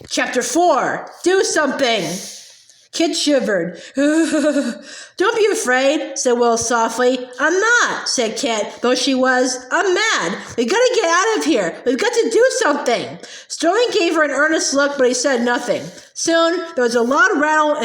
Chapter 4. Do something. Kit shivered. Don't be afraid, said Will softly. I'm not, said Kit, though she was. I'm mad. We've got to get out of here. We've got to do something. Sterling gave her an earnest look, but he said nothing. Soon, there was a loud rattle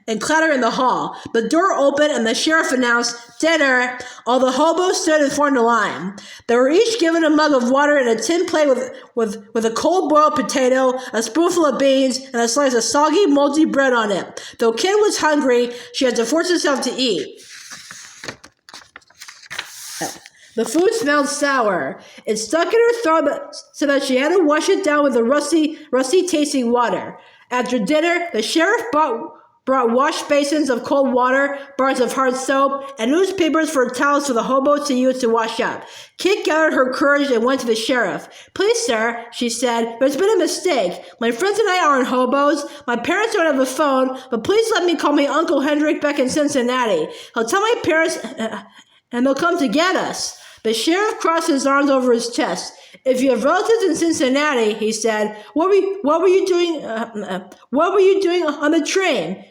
and clatter in the hall. The door opened, and the sheriff announced, dinner. All the hoboes stood and formed a line. They were each given a mug of water and a tin plate with a cold boiled potato, a spoonful of beans, and a slice of soggy, moldy bread on it. Though Kit was hungry, she had to force herself to eat. The food smelled sour. It stuck in her throat so that she had to wash it down with the rusty-tasting water. After dinner, the sheriff brought wash basins of cold water, bars of hard soap, and newspapers for towels for the hobos to use to wash up. Kit gathered her courage and went to the sheriff. Please, sir, she said, there's been a mistake. My friends and I aren't hobos. My parents don't have a phone, but please let me call my Uncle Hendrik back in Cincinnati. He'll tell my parents and they'll come to get us. The sheriff crossed his arms over his chest. If you have relatives in Cincinnati, he said, what were you doing on the train?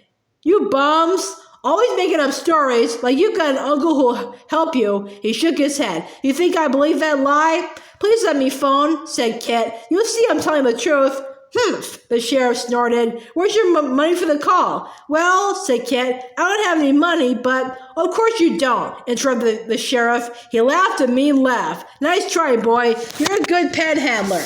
You bums. Always making up stories like you got an uncle who'll help you. He shook his head. You think I believe that lie? Please let me phone, said Kit. You'll see I'm telling the truth. Humph, the sheriff snorted. Where's your money for the call? Well, said Kit, I don't have any money, but of course you don't, interrupted the sheriff. He laughed a mean laugh. Nice try, boy. You're a good panhandler.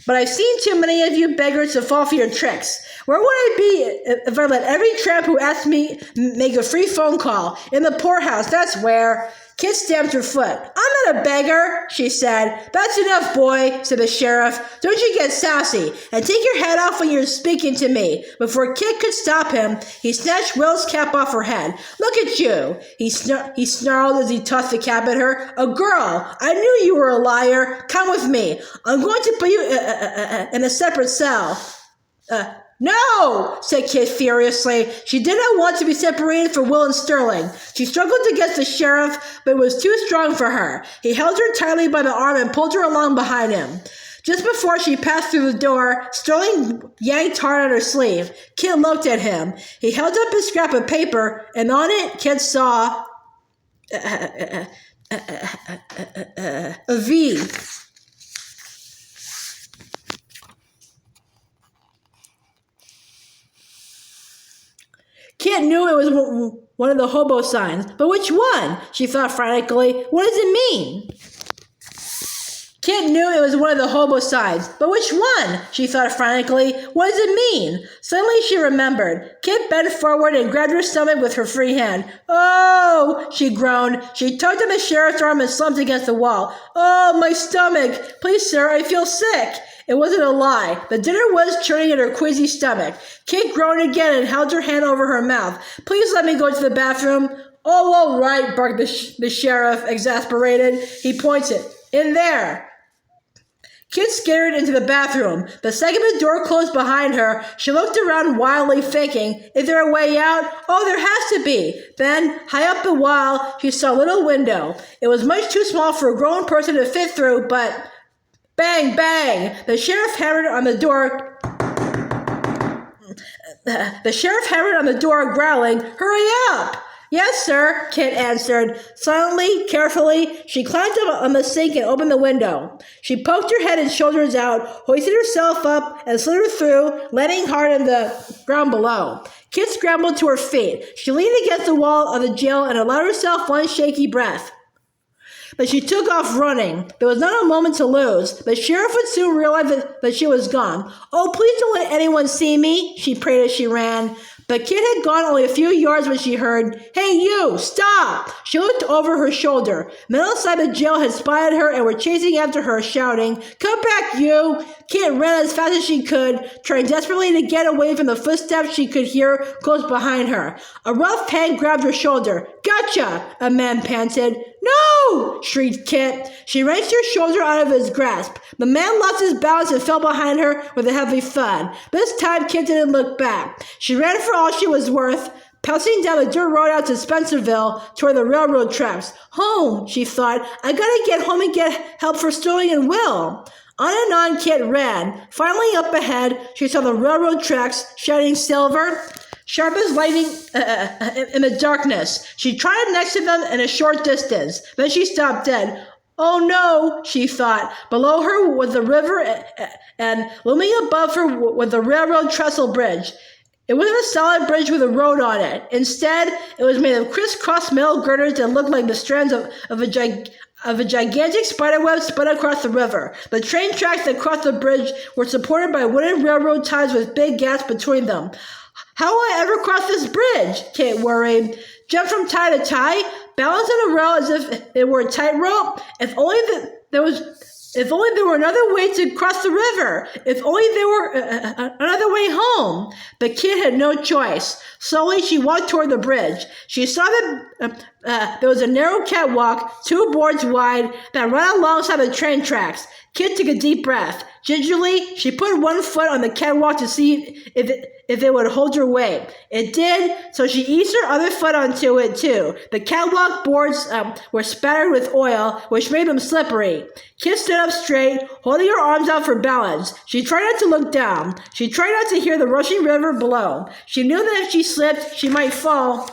But I've seen too many of you beggars to fall for your tricks. Where would I be if I let every tramp who asked me make a free phone call? In the poorhouse, that's where. Kit stamped her foot. I'm not a beggar, she said. That's enough, boy, said the sheriff. Don't you get sassy, and take your head off when you're speaking to me. Before Kit could stop him, he snatched Will's cap off her head. Look at you, he snarled as he tossed the cap at her. A girl, I knew you were a liar. Come with me. I'm going to put you in a separate cell. No, said Kit furiously. She did not want to be separated from Will and Sterling. She struggled against the sheriff, but it was too strong for her. He held her tightly by the arm and pulled her along behind him. Just before she passed through the door, Sterling yanked hard at her sleeve. Kit looked at him. He held up a scrap of paper, and on it Kit saw a V. Kit knew it was one of the hobo signs, but which one? She thought frantically. What does it mean? Kit knew it was one of the hobo signs, but which one? She thought frantically. What does it mean? Suddenly she remembered. Kit bent forward and grabbed her stomach with her free hand. Oh, she groaned. She tugged at the sheriff's arm and slumped against the wall. Oh, my stomach. Please, sir, I feel sick. It wasn't a lie. The dinner was churning in her queasy stomach. Kit groaned again and held her hand over her mouth. Please let me go to the bathroom. Oh, all right, barked the sheriff, exasperated. He pointed. In there. Kit scurried into the bathroom. The second the door closed behind her, she looked around wildly, thinking, is there a way out? Oh, there has to be. Then, high up the wall, she saw a little window. It was much too small for a grown person to fit through, but... Bang, bang! The sheriff hammered on the door. Growling, hurry up! Yes, sir, Kit answered. Silently, carefully, she climbed up on the sink and opened the window. She poked her head and shoulders out, hoisted herself up, and slid through, landing hard on the ground below. Kit scrambled to her feet. She leaned against the wall of the jail and allowed herself one shaky breath. But she took off running. There was not a moment to lose. The sheriff would soon realize that she was gone. Oh, please don't let anyone see me, she prayed as she ran. But Kit had gone only a few yards when she heard, Hey, you, stop! She looked over her shoulder. Men outside the jail had spotted her and were chasing after her, shouting, Come back, you! Kit ran as fast as she could, trying desperately to get away from the footsteps she could hear close behind her. A rough hand grabbed her shoulder. Gotcha! A man panted. No! Shrieked Kit. She wrenched her shoulder out of his grasp. The man lost his balance and fell behind her with a heavy thud. This time Kit didn't look back. She ran for all she was worth, passing down the dirt road out to Spencerville toward the railroad tracks. Home, she thought. I gotta get home and get help for Sterling and Will. On and on Kit ran. Finally up ahead, she saw the railroad tracks shining silver, sharp as lightning in the darkness. She trotted next to them in a short distance. Then she stopped dead. Oh no, she thought. Below her was the river, and looming above her was the railroad trestle bridge. It wasn't a solid bridge with a road on it. Instead, it was made of crisscross metal girders that looked like the strands of a gigantic spiderweb spread across the river. The train tracks that crossed the bridge were supported by wooden railroad ties with big gaps between them. How will I ever cross this bridge? Kit worried. Jump from tie to tie, balance on a rail as if it were a tightrope. If only there were another way to cross the river. If only there were another way home. But Kit had no choice. Slowly, she walked toward the bridge. She saw that there was a narrow catwalk, 2 boards wide, that ran alongside the train tracks. Kit took a deep breath. Gingerly, she put one foot on the catwalk to see if it would hold her weight. It did, so she eased her other foot onto it too. The catwalk boards were spattered with oil, which made them slippery. Kit stood up straight, holding her arms out for balance. She tried not to look down. She tried not to hear the rushing river below. She knew that if she slipped, she might fall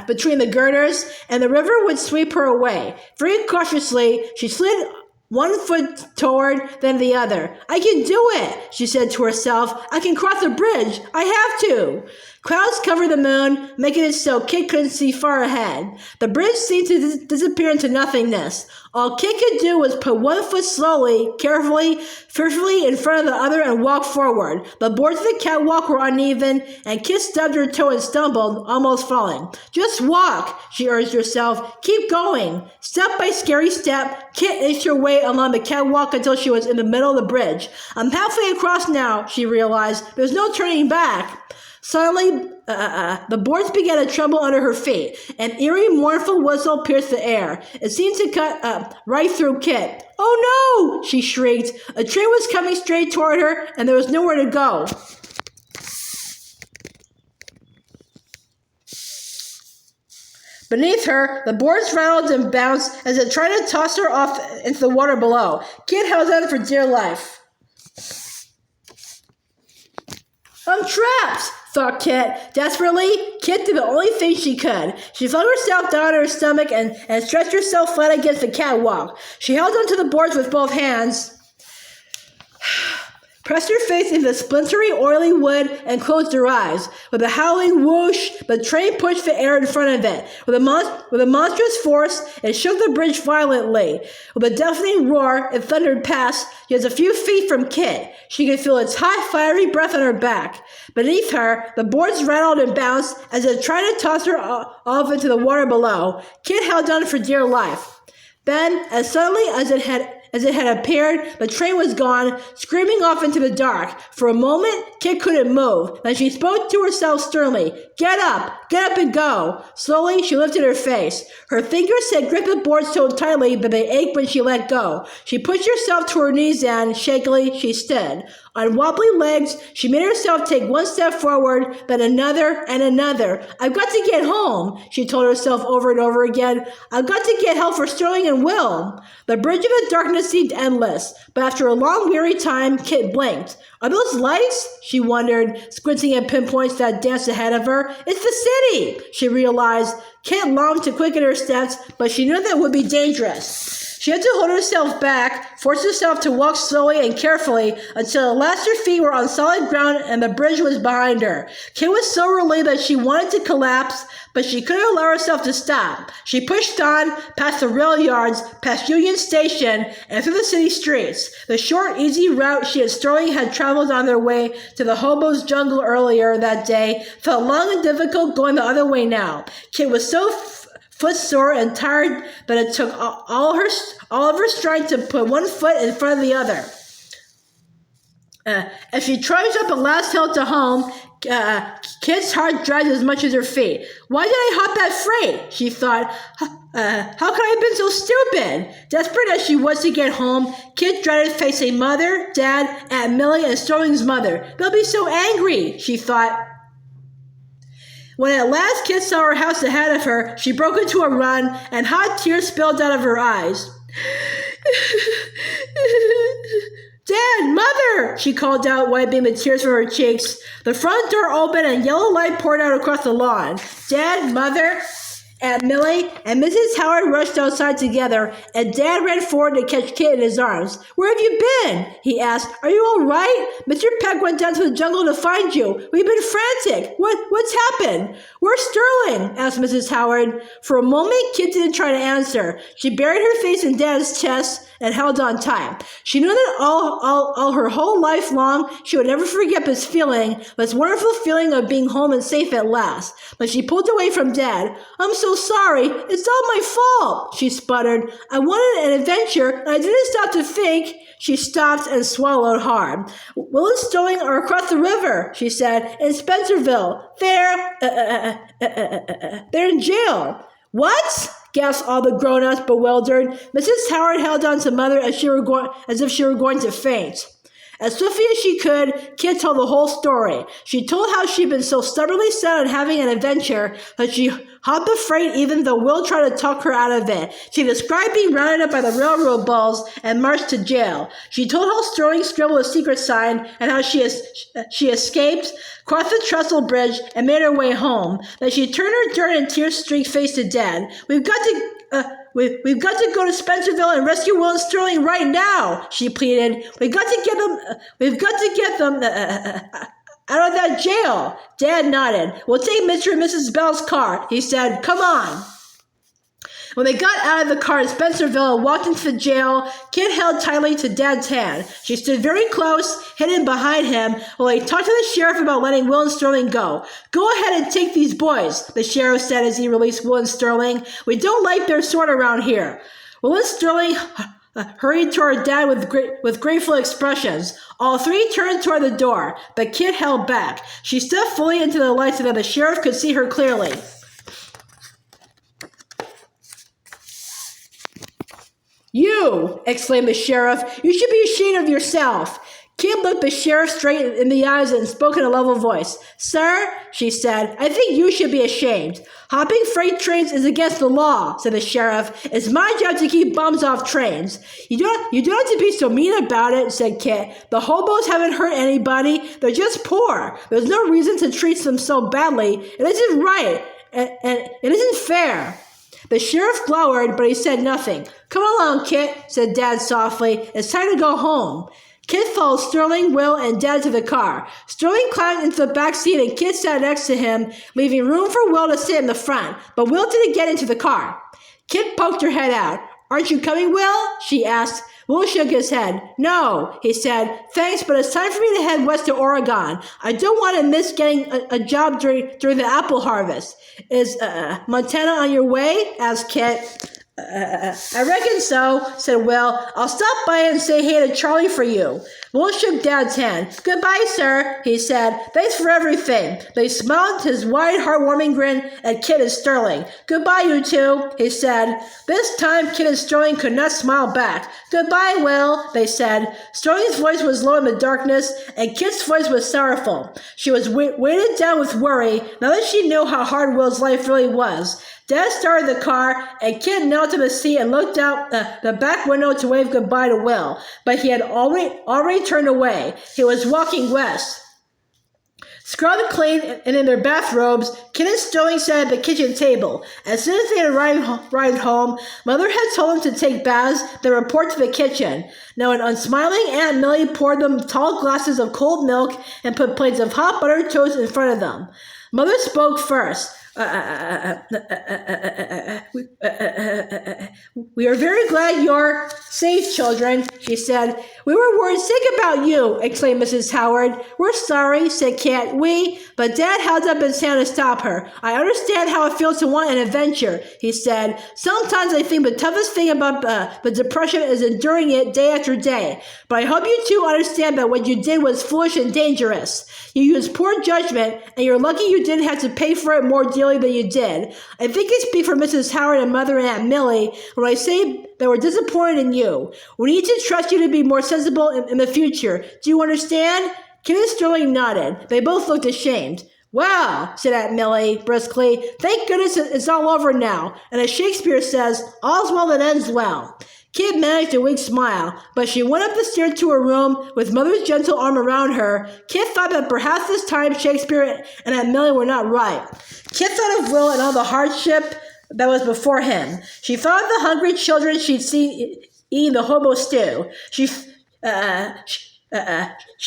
between the girders, and the river would sweep her away. Very cautiously, she slid one foot toward, then the other. I can do it, she said to herself. I can cross the bridge. I have to. Clouds covered the moon, making it so Kit couldn't see far ahead. The bridge seemed to disappear into nothingness. All Kit could do was put one foot slowly, carefully, fearfully in front of the other and walk forward. The boards of the catwalk were uneven, and Kit stubbed her toe and stumbled, almost falling. Just walk, she urged herself. Keep going. Step by scary step, Kit inched her way along the catwalk until she was in the middle of the bridge. I'm halfway across now, she realized. There's no turning back. Suddenly, the boards began to tremble under her feet. An eerie, mournful whistle pierced the air. It seemed to cut right through Kit. Oh no! She shrieked. A train was coming straight toward her, and there was nowhere to go. Beneath her, the boards rattled and bounced as it tried to toss her off into the water below. Kit held on for dear life. I'm trapped, thought Kit. Desperately, Kit did the only thing she could. She flung herself down on her stomach and stretched herself flat against the catwalk. She held onto the boards with both hands, pressed her face into the splintery, oily wood, and closed her eyes. With a howling whoosh, the train pushed the air in front of it. With a monstrous force, it shook the bridge violently. With a deafening roar, it thundered past, just a few feet from Kit. She could feel its hot, fiery breath on her back. Beneath her, the boards rattled and bounced as it tried to toss her off into the water below. Kit held on for dear life. Then, as suddenly as it had appeared, the train was gone, screaming off into the dark. For a moment, Kit couldn't move. Then she spoke to herself sternly. Get up and go. Slowly, she lifted her face. Her fingers had gripped the boards so tightly that they ached when she let go. She pushed herself to her knees and, shakily, she stood. On wobbly legs, she made herself take one step forward, then another and another. I've got to get home, she told herself over and over again. I've got to get help for Sterling and Will. The bridge of the darkness seemed endless, but after a long, weary time, Kit blinked. Are those lights? She wondered, squinting at pinpoints that danced ahead of her. It's the city, she realized. Kit longed to quicken her steps, but she knew that would be dangerous. She had to hold herself back, force herself to walk slowly and carefully until at last her feet were on solid ground and the bridge was behind her. Kit was so relieved that she wanted to collapse, but she couldn't allow herself to stop. She pushed on, past the rail yards, past Union Station, and through the city streets. The short, easy route she and Sterling had traveled on their way to the hoboes' jungle earlier that day felt long and difficult going the other way now. Kit was so footsore and tired that it took all of her strength to put one foot in front of the other. As she trudged up a last hill to home, Kit's heart dragged as much as her feet. Why did I hop that freight? She thought. How could I have been so stupid? Desperate as she was to get home, Kit dreaded facing Mother, Dad, Aunt Millie, and Sterling's mother. They'll be so angry, she thought. When at last Kit saw her house ahead of her, she broke into a run, and hot tears spilled out of her eyes. Dad, Mother! She called out, wiping the tears from her cheeks. The front door opened and yellow light poured out across the lawn. Dad, Mother, Aunt Millie, and Mrs. Howard rushed outside together, and Dad ran forward to catch Kit in his arms. Where have you been? He asked. Are you all right? Mr. Peck went down to the jungle to find you. We've been frantic. What's happened? Where's Sterling? Asked Mrs. Howard. For a moment, Kit didn't try to answer. She buried her face in Dad's chest and held on tight. She knew that all her whole life long, she would never forget this feeling, this wonderful feeling of being home and safe at last. But she pulled away from Dad. I'm so sorry. It's all my fault, she sputtered. I wanted an adventure, and I didn't stop to think. She stopped and swallowed hard. Will and Sterling are across the river, she said, in Spencerville. They're in jail. What? Gasped all the grown-ups, bewildered. Mrs. Howard held on to Mother as if she were going to faint. As swiftly as she could, Kit told the whole story. She told how she'd been so stubbornly set on having an adventure that she hopped the freight even though Will tried to talk her out of it. She described being rounded up by the railroad bulls and marched to jail. She told how Sterling scribbled a secret sign and how she escaped, crossed the trestle bridge, and made her way home. Then she turned her dirt and tear-streaked face to Dad. We've got to go to Spencerville and rescue Will and Sterling right now, she pleaded. We've got to get them out of that jail. Dad nodded. We'll take Mr. and Mrs. Bell's car, he said. Come on. When they got out of the car in Spencerville and walked into the jail, Kit held tightly to Dad's hand. She stood very close, hidden behind him, while he talked to the sheriff about letting Will and Sterling go. Go ahead and take these boys, the sheriff said as he released Will and Sterling. We don't like their sort around here. Will and Sterling hurried toward Dad with grateful expressions. All three turned toward the door, but Kit held back. She stepped fully into the light so that the sheriff could see her clearly. You! Exclaimed the sheriff. You should be ashamed of yourself. Kit looked the sheriff straight in the eyes and spoke in a level voice. Sir, she said, I think you should be ashamed. Hopping freight trains is against the law, said the sheriff. It's my job to keep bums off trains. You don't have to be so mean about it, said Kit. The hobos haven't hurt anybody. They're just poor. There's no reason to treat them so badly. It isn't right, and it isn't fair. The sheriff glowered, but he said nothing. Come along, Kit, said Dad softly. It's time to go home. Kit followed Sterling, Will, and Dad to the car. Sterling climbed into the back seat and Kit sat next to him, leaving room for Will to sit in the front. But Will didn't get into the car. Kit poked her head out. Aren't you coming, Will? She asked. Will shook his head. No, he said. Thanks, but it's time for me to head west to Oregon. I don't want to miss getting a job during the apple harvest. Is Montana on your way? Asked Kit. I reckon so, said Will. I'll stop by and say hey to Charlie for you. Will shook Dad's hand. Goodbye, sir, he said. Thanks for everything. They smiled his wide, heartwarming grin at Kit and Sterling. Goodbye, you two, he said. This time, Kit and Sterling could not smile back. Goodbye, Will, they said. Sterling's voice was low in the darkness, and Kit's voice was sorrowful. She was weighted down with worry, now that she knew how hard Will's life really was. Dad started the car, and Kit knelt in the seat and looked out the back window to wave goodbye to Will. But he had already turned away. He was walking west. Scrubbed clean and in their bathrobes, Kit and Sterling sat at the kitchen table. As soon as they had arrived home, Mother had told them to take baths, then report to the kitchen. Now an unsmiling Aunt Millie poured them tall glasses of cold milk and put plates of hot buttered toast in front of them. Mother spoke first. We are very glad you're safe, children, she said. We were worried sick about you, exclaimed Mrs. Howard. We're sorry, said Kit. But Dad held up his hand to stop her. I understand how it feels to want an adventure, he said. Sometimes I think the toughest thing about the depression is enduring it day after day. But I hope you two understand that what you did was foolish and dangerous. You used poor judgment, and you're lucky you didn't have to pay for it more dearly than you did. I think I speak for Mrs. Howard and Mother and Aunt Millie when I say that we're disappointed in you. We need to trust you to be more sensible in the future. Do you understand? Kit and Sterling nodded. They both looked ashamed. Well, said Aunt Millie briskly, thank goodness it's all over now. And as Shakespeare says, all's well that ends well. Kit managed a weak smile, but she went up the stairs to her room with Mother's gentle arm around her. Kit thought that perhaps this time Shakespeare and Aunt Millie were not right. Kit thought of Will and all the hardship that was before him. She thought of the hungry children she'd seen eating the hobo stew. She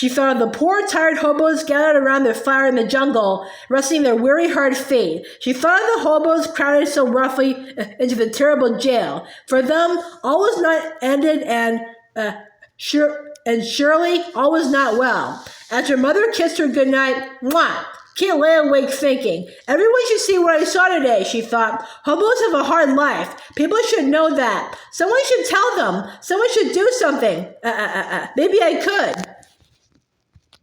thought of the poor, tired hobos gathered around their fire in the jungle, resting their weary, hard feet. She thought of the hobos crowded so roughly into the terrible jail. For them, all was not ended, and surely all was not well. As her mother kissed her goodnight, mwah! Kit lay awake thinking. Everyone should see what I saw today, she thought. Hobos have a hard life. People should know that. Someone should tell them. Someone should do something. Maybe I could.